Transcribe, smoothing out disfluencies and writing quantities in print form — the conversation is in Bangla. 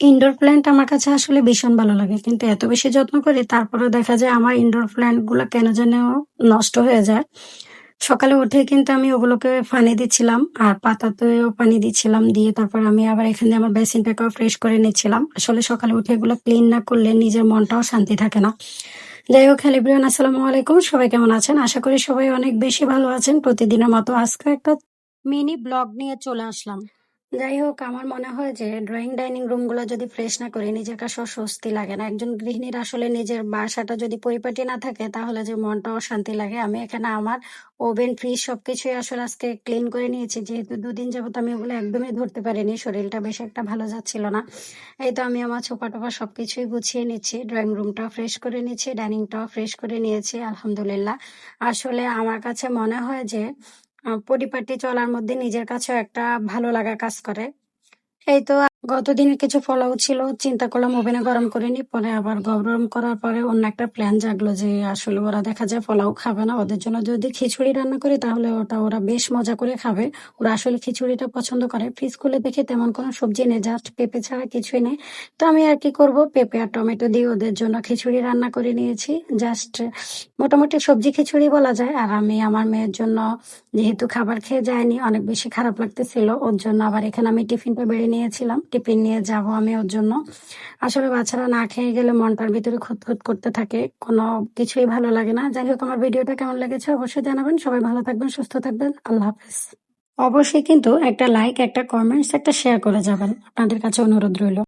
ইনডোর প্ল্যান্ট আমার কাছে আসলে ভীষণ ভালো লাগে। কিন্তু এত বেশি যত্ন করি তারপরেও দেখা যায় আমার ইনডোর প্ল্যান্ট গুলা কেন যেন নষ্ট হয়ে যায়। সকালে উঠে কিন্তু আমি ওগুলোকে পানি দিচ্ছিলাম। আর পাতাতেও পানি দিচ্ছিলাম। দিয়ে তারপর আমি আবার এখানে আমার বেসিনটাকেও ফ্রেশ করে নিচ্ছিলাম। আসলে সকালে উঠে এগুলো ক্লিন না করলে নিজের মনটাও শান্তি থাকে না। যাই হোক, হ্যালো এভরিওয়ান, আসসালামু আলাইকুম। সবাই কেমন আছেন? আশা করি সবাই অনেক বেশি ভালো আছেন। প্রতিদিনের মতো আজকেও একটা মিনি ব্লগ নিয়ে চলে আসলাম। যাই হোক, আমার মনে হয় যে ড্রয়িং ডাইনিং রুম গুলো যদি ফ্রেশ না করি নিজের কাছেও স্বস্তি লাগে না। একজন গৃহিণীর আসলে নিজের বাসাটা যদি পরিপাটি না থাকে তাহলে যে মনটাও শান্তি লাগে। আমি এখানে আমার ওভেন, ফ্রিজ সবকিছুই আসলে আজকে ক্লিন করে নিয়েছি। যেহেতু ২ দিন যাবত আমি ওগুলো একদমই ধরতে পারিনি। শরীরটা বেশ একটা ভালো যাচ্ছিল না। এই তো আমি আমার ছোপা-টোপা সবকিছুই গুছিয়ে নিচ্ছি। ড্রয়িং রুমটাও ফ্রেশ করে নিচ্ছি, ডাইনিংটাও ফ্রেশ করে নিয়েছি। আলহামদুলিল্লাহ। আসলে আমার কাছে মনে হয় যে পরিপাটি চলার মধ্যে নিজের কাছেও একটা ভালো লাগা কাজ করে। এই তো গতদিনের কিছু পোলাও ছিল। চিন্তা করলাম ওভেনে গরম করে নিই। পরে আবার গরম করার পরে অন্য একটা প্ল্যান জাগলো যে আসলে ওরা দেখা যায় পোলাও খাবে না। ওদের জন্য যদি খিচুড়ি রান্না করি তাহলে ওটা ওরা বেশ মজা করে খাবে। ওরা আসলে খিচুড়িটা পছন্দ করে। ফ্রিজ খুলে দেখি তেমন কোনো সবজি নেই, জাস্ট পেঁপে ছাড়া কিছুই নেই। তো আমি আর কি করব, পেঁপে আর টমেটো দিয়ে ওদের জন্য খিচুড়ি রান্না করে নিয়েছি। জাস্ট মোটামুটি সবজি খিচুড়ি বলা যায়। আর আমি আমার মেয়ের জন্য, যেহেতু খাবার খেয়ে যায়নি, অনেক বেশি খারাপ লাগতেছিল ওর জন্য, আবার এখানে আমি টিফিনটা বেড়ে নিয়েছিলাম। টিফিন নিয়ে যাব আমি ওর জন্য। আসলে বাচ্চারা না খেয়ে গেলে মনটার ভিতরে খুঁতখুঁত করতে থাকে, কোনো কিছুই ভালো লাগে না। যাই হোক, আমার ভিডিওটা কেমন লেগেছে অবশ্যই জানাবেন। সবাই ভালো থাকবেন, সুস্থ থাকবেন। আল্লাহ হাফেজ। অবশ্যই কিন্তু একটা লাইক, একটা কমেন্টস, একটা শেয়ার করে যাবেন। আপনাদের কাছে অনুরোধ রইল।